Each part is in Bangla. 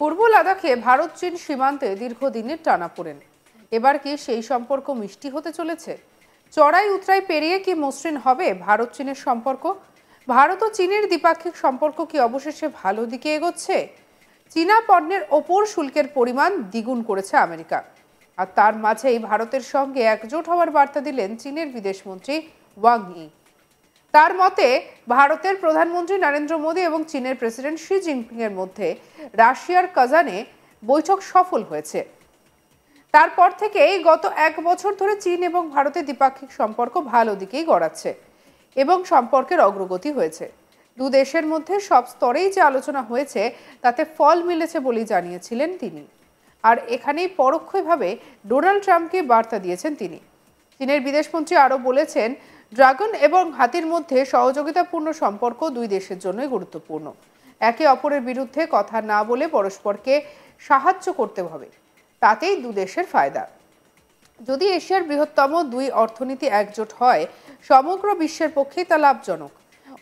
পূর্ব লাদাখে ভারত চীন সীমান্তে দীর্ঘদিনের টানাপোড়েন। এবার কি সেই সম্পর্ক মিষ্টি হতে চলেছে? চড়াই উতরাই পেরিয়ে কি মসৃণ হবে ভারত চীনের সম্পর্ক? ভারত ও চীনের দ্বিপাক্ষিক সম্পর্ক কি অবশেষে ভালো দিকে এগোচ্ছে? চীনা পণ্যের ওপর শুল্কের পরিমাণ দ্বিগুণ করেছে আমেরিকা, আর তার মাঝেই ভারতের সঙ্গে একজোট হওয়ার বার্তা দিলেন চীনের বিদেশমন্ত্রী ওয়াং ই। তার মতে, ভারতের প্রধানমন্ত্রী নরেন্দ্র মোদী এবং চীনের প্রেসিডেন্ট শি জিনপিং এর মধ্যে রাশিয়ার কাজানে বৈঠক সফল হয়েছে। তারপর থেকেই গত 1 বছর ধরে চীন এবং ভারতের দ্বিপাক্ষিক সম্পর্ক ভালো দিকেই গড়াচ্ছে এবং সম্পর্কের অগ্রগতি হয়েছে। দু দেশের মধ্যে সব স্তরেই যে আলোচনা হয়েছে তাতে ফল মিলেছে বলেই জানিয়েছিলেন তিনি। আর এখানেই পরোক্ষভাবে ডোনাল্ড ট্রাম্পকে বার্তা দিয়েছেন তিনি। চীনের বিদেশমন্ত্রী আরও বলেছেন, ড্রাগন এবং হাতির মধ্যে সহযোগিতাপূর্ণ সম্পর্ক দুই দেশের জন্যই গুরুত্বপূর্ণ। একে অপরের বিরুদ্ধে কথা না বলে পরস্পরকে সাহায্য করতে হবে, তাতেই দু দেশের ফায়দা। যদি এশিয়ার বৃহত্তম দুই অর্থনীতি একজোট হয়, সমগ্র বিশ্বের পক্ষেই তা লাভজনক।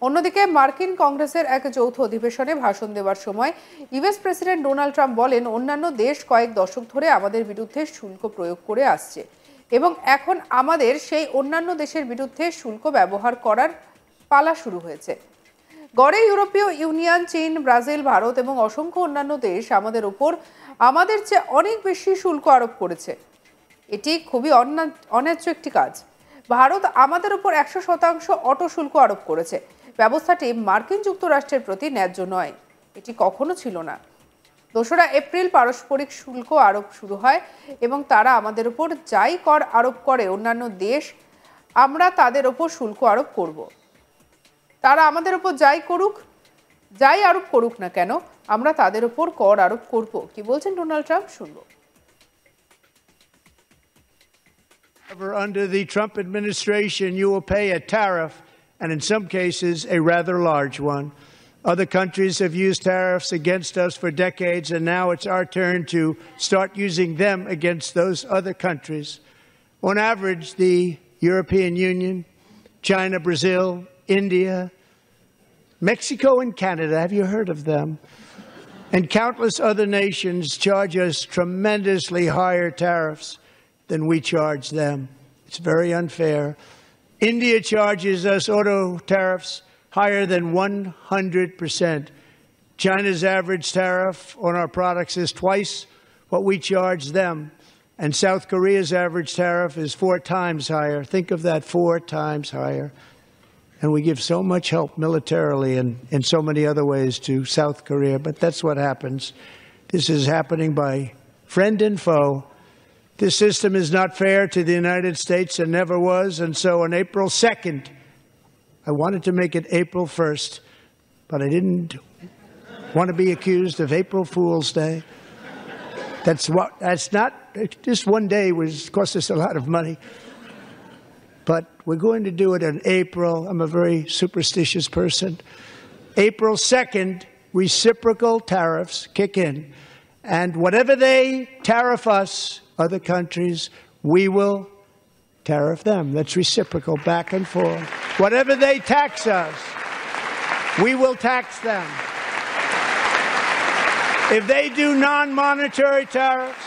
অন্যদিকে মার্কিন কংগ্রেসের এক যৌথ অধিবেশনে ভাষণ দেওয়ার সময় ইউএস প্রেসিডেন্ট ডোনাল্ড ট্রাম্প বলেন, অন্যান্য দেশ কয়েক দশক ধরে আমাদের বিরুদ্ধে শুল্ক প্রয়োগ করে আসছে এবং এখন আমাদের সেই অন্যান্য দেশের বিরুদ্ধে শুল্ক ব্যবহার করার পালা শুরু হয়েছে। গড়ে ইউরোপীয় ইউনিয়ন, চীন, ব্রাজিল, ভারত এবং অসংখ্য অন্যান্য দেশ আমাদের উপর আমাদের চেয়ে অনেক বেশি শুল্ক আরোপ করেছে। এটি খুবই অন্যায্য একটি কাজ। ভারত আমাদের উপর 100% অটো শুল্ক আরোপ করেছে। ব্যবস্থাটি মার্কিন যুক্তরাষ্ট্রের প্রতি ন্যায্য নয়, এটি কখনো ছিল না। 2রা এপ্রিল পারস্পরিক শুল্ক আরোপ শুরু হয় এবং তারা আমাদের উপর যাই কর আরোপ করে অন্যান্য দেশ, আমরা তাদের উপর শুল্ক আরোপ করব। তারা আমাদের উপর যাই আরোপ করুক না কেন, আমরা তাদের উপর কর আরোপ করব। কি বলছেন ডোনাল্ড ট্রাম্প, শুনবো। Under the Trump administration, you will pay a tariff, and in some cases, a rather large one. Other countries have used tariffs against us for decades, and now it's our turn to start using them against those other countries. On average, the European Union, China, Brazil, India, Mexico, and Canada, have you heard of them? And countless other nations charge us tremendously higher tariffs than we charge them. It's very unfair. India charges us auto tariffs higher than 100%. China's average tariff on our products is twice what we charge them. And South Korea's average tariff is 4 times higher. Think of that, 4 times higher. And we give so much help militarily and in so many other ways to South Korea. But that's what happens. This is happening by friend and foe. This system is not fair to the United States and never was. And so on April 2nd, I wanted to make it April 1st, but I didn't want to be accused of April Fool's Day. That's not, just one day cost us a lot of money. But we're going to do it in April. I'm a very superstitious person. April 2nd, reciprocal tariffs kick in. And whatever they tariff us, other countries, we will tariff them. That's reciprocal, back and forth. Whatever they tax us, we will tax them. If they do non-monetary tariffs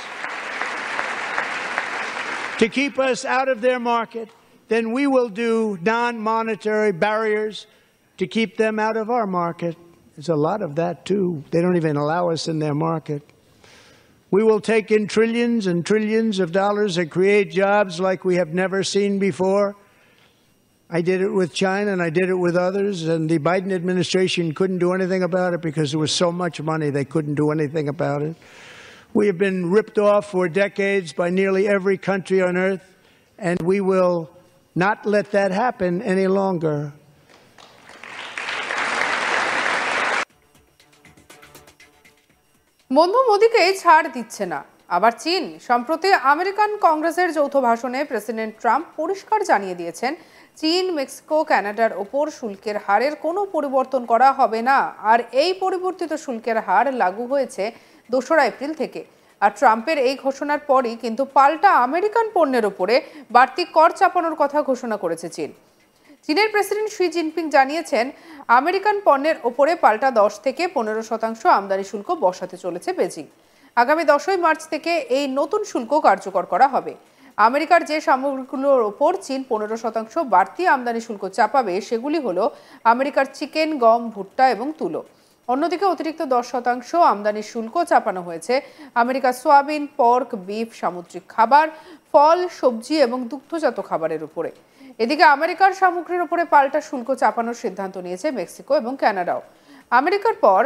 to keep us out of their market, then we will do non-monetary barriers to keep them out of our market. There's a lot of that, too. They don't even allow us in their market. We will take in trillions and trillions of dollars and create jobs like we have never seen before. I did it with China and I did it with others, and the Biden administration couldn't do anything about it because there was so much money they couldn't do anything about it. We have been ripped off for decades by nearly every country on earth, and we will not let that happen any longer. বন্ধু মোদীকে ছাড় দিচ্ছে না আবার চীন। সম্প্রতি আমেরিকান কংগ্রেসের যৌথ ভাষণে প্রেসিডেন্ট ট্রাম্প পরিষ্কার জানিয়ে দিয়েছেন, চীন, মেক্সিকো, কানাডার ওপর শুল্কের হারের কোনো পরিবর্তন করা হবে না। আর এই পরিবর্তিত শুল্কের হার লাগু হয়েছে 2রা এপ্রিল থেকে। আর ট্রাম্পের এই ঘোষণার পরই কিন্তু পাল্টা আমেরিকান পণ্যের উপরে বাড়তি কর চাপানোর কথা ঘোষণা করেছে চীন। চীনের প্রেসিডেন্ট শি জিনপিং জানিয়েছেন, আমেরিকান পণ্যের ওপরে পাল্টা 10 থেকে 15% আমদানি শুল্ক বসাতে চলেছে বেজিং। আগামী 10ই মার্চ থেকে এই নতুন শুল্ক কার্যকর করা হবে। আমেরিকার যে সামগ্রীগুলোর ওপর চীন 15% বাড়তি আমদানি শুল্ক চাপাবে সেগুলি হলো আমেরিকার চিকেন, গম, ভুট্টা এবং তুলো। অন্যদিকে অতিরিক্ত 10% আমদানি শুল্ক চাপানো হয়েছে আমেরিকার সয়াবিন, পর্ক, বিফ, সামুদ্রিক খাবার, ফল, সবজি এবং দুগ্ধজাত খাবারের উপরে। এদিকে আমেরিকার সামগ্রীর উপরে পাল্টা শুল্ক চাপানোর সিদ্ধান্ত নিয়েছে মেক্সিকো এবং কানাডাও। আমেরিকার পর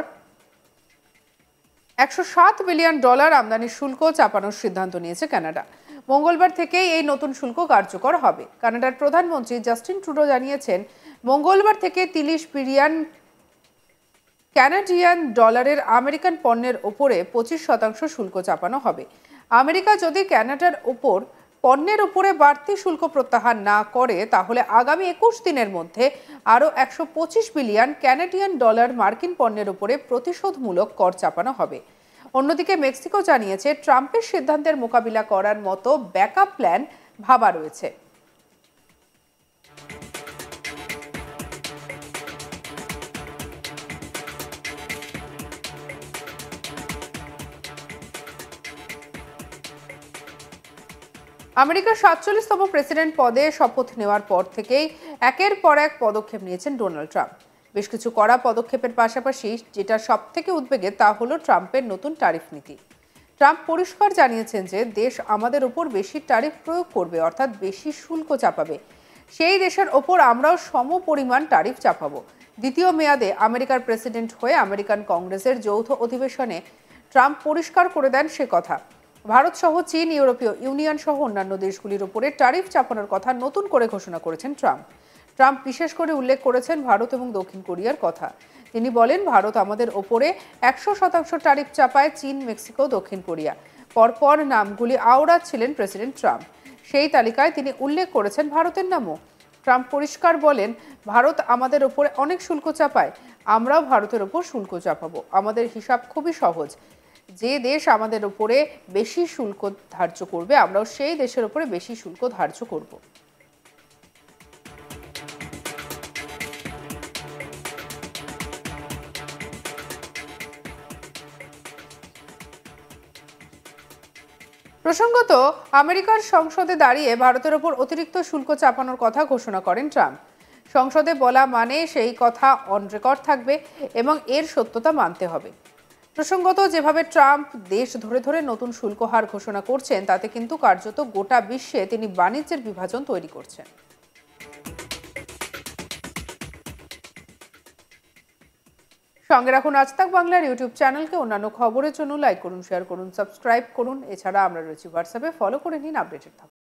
$107 বিলিয়ন আমদানি শুল্ক চাপানোর সিদ্ধান্ত নিয়েছে কানাডা। মঙ্গলবার থেকেই এই নতুন শুল্ক কার্যকর হবে। কানাডার প্রধানমন্ত্রী জাস্টিন ট্রুডো জানিয়েছেন, মঙ্গলবার থেকে 30 বিলিয়ন কানাডিয়ান ডলারের আমেরিকান পণ্যের ওপরে 25% শুল্ক চাপানো হবে। আমেরিকা যদি কানাডার ওপর পণ্যের উপরে বাড়তি শুল্ক প্রত্যাহার না করে তাহলে আগামী 21 দিনের মধ্যে আরও 125 বিলিয়ন কানাডিয়ান ডলার মার্কিন পণ্যের উপরে প্রতিশোধমূলক কর চাপানো হবে। অন্যদিকে মেক্সিকো জানিয়েছে, ট্রাম্পের সিদ্ধান্তের মোকাবিলা করার মতো ব্যাকআপ প্ল্যান ভাবা রয়েছে। আমেরিকার 47তম প্রেসিডেন্ট পদে শপথ নেওয়ার পর থেকেই একের পর এক পদক্ষেপ নিয়েছেন ডোনাল্ড ট্রাম্প। বেশ কিছু কড়া পদক্ষেপের পাশাপাশি যেটা সবথেকে উদ্বেগের তা হলো ট্রাম্পের নতুন ট্যারিফ নীতি। ট্রাম্প পরিষ্কার জানিয়েছেন যে দেশ আমাদের উপর বেশি ট্যারিফ প্রয়োগ করবে, অর্থাৎ বেশি শুল্ক চাপাবে। সেই দেশের ওপর আমরাও সম পরিমাণ ট্যারিফ চাপাবো। দ্বিতীয় মেয়াদে আমেরিকার প্রেসিডেন্ট হয়ে আমেরিকান কংগ্রেসের যৌথ অধিবেশনে ট্রাম্প পরিষ্কার করে দেন সে কথা। ভারত সহ চীন, ইউরোপীয় ইউনিয়ন সহ অন্যান্য দেশগুলির উপরে ট্যারিফ চাপানোর কথা নতুন করে ঘোষণা করেছেন ট্রাম্প। ট্রাম্প বিশেষ করে উল্লেখ করেছেন ভারত এবং দক্ষিণ কোরিয়ার কথা। তিনি বলেন, ভারত আমাদের ওপরে 100% ট্যারিফ চাপায় চীন, মেক্সিকো, দক্ষিণ কোরিয়া। পরপর নামগুলি আওড়াচ্ছিলেন প্রেসিডেন্ট ট্রাম্প। সেই তালিকায় তিনি উল্লেখ করেছেন ভারতের নামও। ট্রাম্প পরিষ্কার বলেন, ভারত আমাদের ওপরে অনেক শুল্ক চাপায়, আমরাও ভারতের ওপর শুল্ক চাপাবো। আমাদের হিসাব খুবই সহজ, যে দেশ আমাদের উপরে বেশি শুল্ক ধার্য করবে আমরাও সেই দেশের উপরে বেশি শুল্ক ধার্য করব। প্রসঙ্গত, আমেরিকার সংসদে দাঁড়িয়ে ভারতের ওপর অতিরিক্ত শুল্ক চাপানোর কথা ঘোষণা করেন ট্রাম্প। সংসদে বলা মানে সেই কথা অন রেকর্ড থাকবে এবং এর সত্যতা মানতে হবে। প্রসঙ্গত, যেভাবে ট্রাম্প দেশ ধরে ধরে নতুন শুল্ক হার ঘোষণা করছেন তাতে কিন্তু কার্যত গোটা বিশ্বে তিনি বাণিজ্যের বিভাজন তৈরি করছেন। সঙ্গে রাখুন আজ তাক বাংলার ইউটিউব চ্যানেলকে। অন্যান্য খবরের জন্য লাইক করুন, শেয়ার করুন, সাবস্ক্রাইব করুন। এছাড়া আমরা রয়েছি হোয়াটসঅ্যাপে, ফলো করে নিন, আপডেটেড থাকুন।